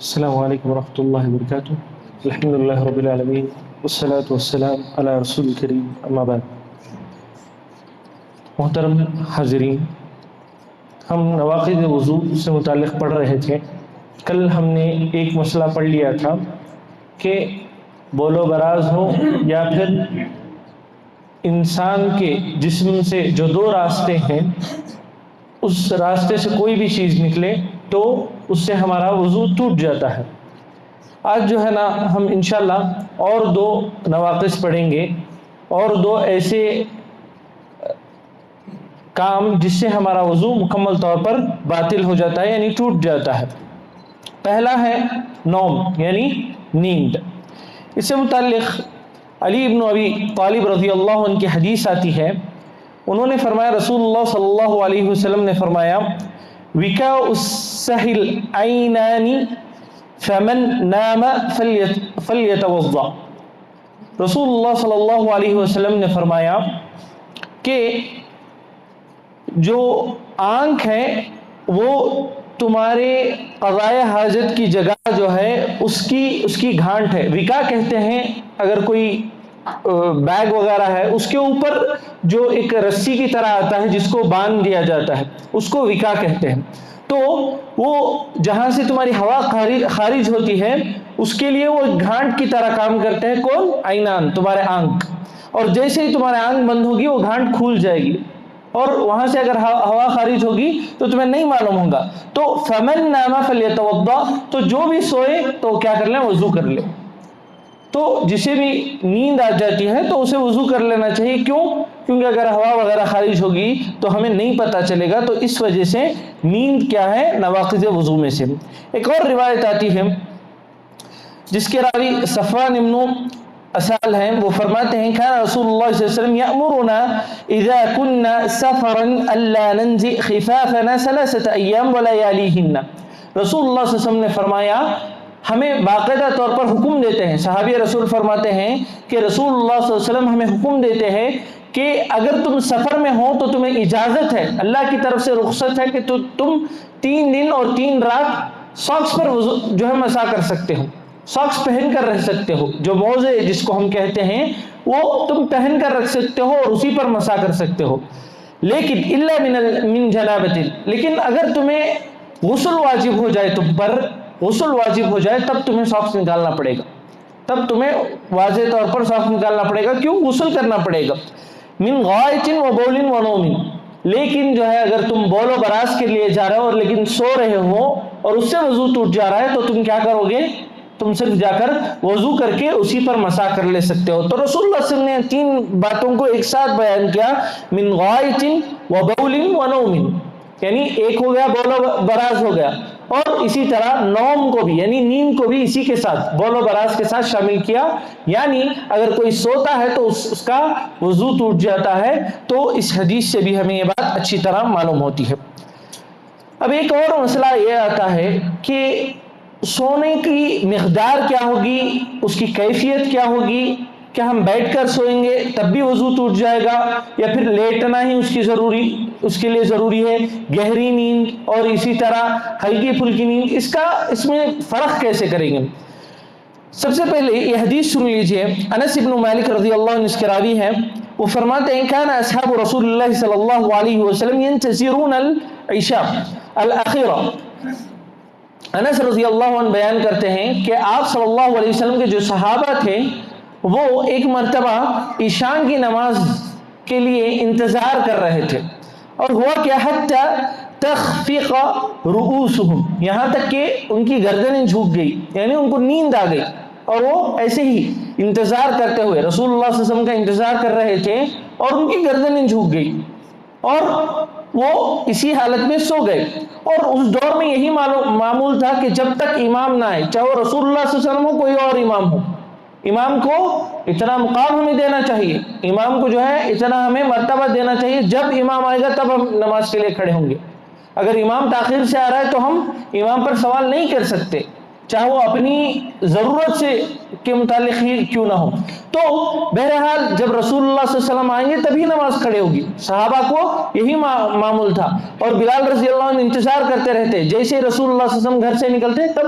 السلام علیکم ورحمۃ اللہ وبرکاتہ. الحمد للہ رب العالمین والصلاة والسلام علی رسول الکریم اما بعد. محترم حاضرین، ہم نواقض وضو سے متعلق پڑھ رہے تھے. کل ہم نے ایک مسئلہ پڑھ لیا تھا کہ بول و براز ہو یا پھر انسان کے جسم سے جو دو راستے ہیں اس راستے سے کوئی بھی چیز نکلے تو اس سے ہمارا وضو ٹوٹ جاتا ہے. آج جو ہے نا ہم انشاءاللہ اور دو نواقص پڑھیں گے، اور دو ایسے کام جس سے ہمارا وضو مکمل طور پر باطل ہو جاتا ہے، یعنی ٹوٹ جاتا ہے. پہلا ہے نوم یعنی نیند. اس سے متعلق علی ابن ابی طالب رضی اللہ عنہ کی حدیث آتی ہے. انہوں نے فرمایا، رسول اللہ صلی اللہ علیہ وسلم نے فرمایا، وکاء السہل عینانی فمن نام فلیتوضا. رسول اللہ صلی اللہ علیہ وسلم نے فرمایا کہ جو آنکھ ہے وہ تمہارے قضائے حاجت کی جگہ جو ہے اس کی گھانٹ ہے. وکا کہتے ہیں اگر کوئی بیگ وغیرہ ہے اس کے اوپر جو ایک رسی کی طرح آتا ہے جس کو باندھ دیا جاتا ہے اس کو وکا کہتے ہیں. تو وہ جہاں سے تمہاری ہوا خارج ہوتی ہے اس کے لیے وہ گھانٹ کی طرح کام کرتے ہیں. کون؟ عینان، تمہارے آنکھ. اور جیسے ہی تمہارے آنکھ بند ہوگی وہ گھانٹ کھول جائے گی اور وہاں سے اگر ہوا خارج ہوگی تو تمہیں نہیں معلوم ہوگا. تو فمن نام فلیتوضا، تو جو بھی سوئے تو کیا کر لیں؟ وضو کر لیں. تو جسے بھی نیند آ جاتی ہے تو اسے وضو کر لینا چاہیے. کیوں؟ کیونکہ اگر ہوا وغیرہ خارج ہوگی تو ہمیں نہیں پتہ چلے گا. تو اس وجہ سے نیند کیا ہے؟ نواقض وضو میں سے. ایک اور روایت آتی ہے جس کے راوی صفوان ابن اسال ہیں. وہ فرماتے ہیں، کان رسول اللہ صلی اللہ علیہ وسلم یأمرنا اذا كنا سفرا الا ننزع خفافنا 3 ایام ولياليهن. رسول اللہ صلی اللہ علیہ وسلم نے فرمایا، ہمیں باقاعدہ طور پر حکم دیتے ہیں. صحابی رسول فرماتے ہیں کہ رسول اللہ صلی اللہ علیہ وسلم ہمیں حکم دیتے ہیں کہ اگر تم سفر میں ہو تو تمہیں اجازت ہے، اللہ کی طرف سے رخصت ہے کہ تم 3 دن اور 3 رات ساکس پر جو ہے مسا کر سکتے ہو، ساکس پہن کر رہ سکتے ہو. جو موزے جس کو ہم کہتے ہیں وہ تم پہن کر رکھ سکتے ہو اور اسی پر مسا کر سکتے ہو. لیکن الا من جنابت، لیکن اگر تمہیں غسل واجب ہو جائے، تم پر غسل واجب ہو جائے تب تمہیں ساکس نکالنا پڑے گا. تب تمہیں واضح طور پر ساکس نکالنا پڑے گا. کیوں؟ غسل کرنا پڑے گا. من غائط و بول و نوم. لیکن جو ہے اگر تم بول و براز کے لیے جا رہے ہو اور لیکن سو رہے ہو اور اس سے وضو ٹوٹ جا رہا ہے تو تم کیا کرو گے؟ تم صرف جا کر وضو کر کے اسی پر مسا کر لے سکتے ہو. تو رسول اللہ صلی اللہ علیہ وسلم نے 3 باتوں کو ایک ساتھ بیان کیا، من غائط و بول و نوم، یعنی ایک ہو گیا بول و براز ہو گیا، اور اسی طرح نوم کو بھی یعنی نیند کو بھی اسی کے ساتھ بول و براز کے ساتھ شامل کیا. یعنی اگر کوئی سوتا ہے تو اس کا وضو ٹوٹ جاتا ہے. تو اس حدیث سے بھی ہمیں یہ بات اچھی طرح معلوم ہوتی ہے. اب ایک اور مسئلہ یہ آتا ہے کہ سونے کی مقدار کیا ہوگی، اس کی کیفیت کیا ہوگی. کیا ہم بیٹھ کر سوئیں گے تب بھی وضو ٹوٹ جائے گا، یا پھر لیٹنا ہی اس کے لیے ضروری ہے؟ گہری نیند اور اسی طرح ہلکی پھلکی نیند، اس میں فرق کیسے کریں گے؟ سب سے پہلے یہ حدیث سن لیجئے. انس بن مالک رضی اللہ عنہ اس کے راوی ہیں. وہ فرماتے ہیں، کان اصحاب رسول اللہ صلی اللہ علیہ وسلم ينتظرون العشاء الاخیرہ. انس رضی اللہ عنہ بیان کرتے ہیں کہ آپ صلی اللہ علیہ وسلم کے جو صحابہ تھے وہ ایک مرتبہ عشاء کی نماز کے لیے انتظار کر رہے تھے. اور ہوا کیا، حتی تخفق رؤوسهم، یہاں تک کہ ان کی گردنیں جھک گئی، یعنی ان کو نیند آ گئی اور وہ ایسے ہی انتظار کرتے ہوئے رسول اللہ صلی اللہ علیہ وسلم کا انتظار کر رہے تھے اور ان کی گردنیں جھک گئی اور وہ اسی حالت میں سو گئے. اور اس دور میں یہی معمول تھا کہ جب تک امام نہ آئے، چاہے وہ رسول اللہ صلی اللہ علیہ وسلم ہو کوئی اور امام ہو، امام کو اتنا مقام ہمیں دینا چاہیے، امام کو جو ہے اتنا ہمیں مرتبہ دینا چاہیے. جب امام آئے گا تب ہم نماز کے لیے کھڑے ہوں گے. اگر امام تاخیر سے آ رہا ہے تو ہم امام پر سوال نہیں کر سکتے، چاہے وہ اپنی ضرورت سے کے متعلق ہی کیوں نہ ہو. تو بہرحال جب رسول اللہ صلی اللہ علیہ وسلم آئیں گے تبھی نماز کھڑے ہوگی. صحابہ کو یہی معمول تھا اور بلال رضی اللہ عنہ انتظار کرتے رہتے، جیسے رسول اللہ صلی اللہ علیہ وسلم گھر سے نکلتے تب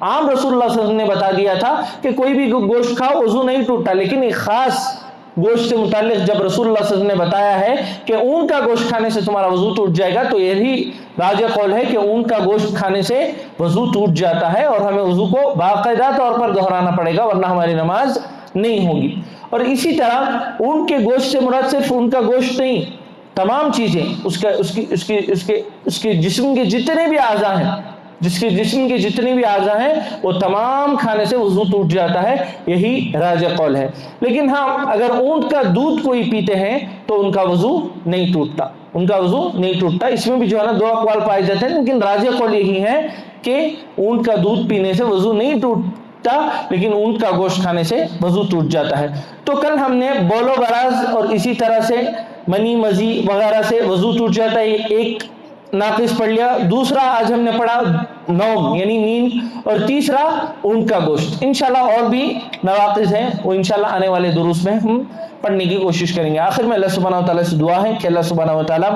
عام رسول اللہ صلی اللہ علیہ وسلم نے بتا دیا تھا کہ کوئی بھی گوشت کھاؤ وضو نہیں ٹوٹتا، لیکن ایک خاص گوشت سے متعلق جب رسول اللہ صلی اللہ علیہ وسلم نے بتایا ہے کہ اونٹ کا گوشت کھانے سے تمہارا وضو ٹوٹ جائے گا، تو یہی راجح قول ہے کہ اونٹ کا گوشت کھانے سے وضو ٹوٹ جاتا ہے اور ہمیں وضو کو باقاعدہ طور پر دہرانا پڑے گا، ورنہ ہماری نماز نہیں ہوگی۔ اور اسی طرح اونٹ کے گوشت سے مراد صرف اونٹ کا گوشت نہیں، تمام چیزیں اس کے جسم کے جتنے بھی اعضاء ہیں، جسم کے جتنے بھی اعضاء ہیں وہ تمام کھانے سے وضو ٹوٹ جاتا ہے، یہی راجح قول ہے۔ لیکن ہاں اگر اونٹ کا دودھ کوئی پیتے ہیں تو ان کا وضو نہیں ٹوٹتا، ان کا وضو نہیں ٹوٹتا۔ اس میں بھی جو ہے نا دو اقوال پائے جاتے ہیں، لیکن راجح قول یہی ہے کہ اونٹ کا دودھ پینے سے وضو نہیں ٹوٹتا، لیکن اونٹ کا گوشت کھانے سے وضو ٹوٹ جاتا ہے۔ تو کل ہم نے بول و براز اور اسی طرح سے منی مزی وغیرہ سے وضو ٹوٹ جاتا ہے، ایک ناقص پڑھ لیا۔ دوسرا آج ہم نے پڑھا نوم یعنی نیند، اور تیسرا اونٹ کا گوشت۔ انشاءاللہ اور بھی نواقص ہیں، وہ انشاءاللہ آنے والے دروس میں ہم پڑھنے کی کوشش کریں گے۔ آخر میں اللہ سبحانہ وتعالیٰ سے دعا ہے کہ اللہ سبحانہ وتعالیٰ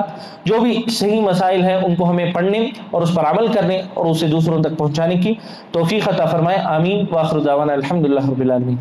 جو بھی صحیح مسائل ہیں ان کو ہمیں پڑھنے اور اس پر عمل کرنے اور اسے دوسروں تک پہنچانے کی توفیق عطا فرمائے۔ آمین۔ وآخر دعوانا الحمدللہ رب العالمین۔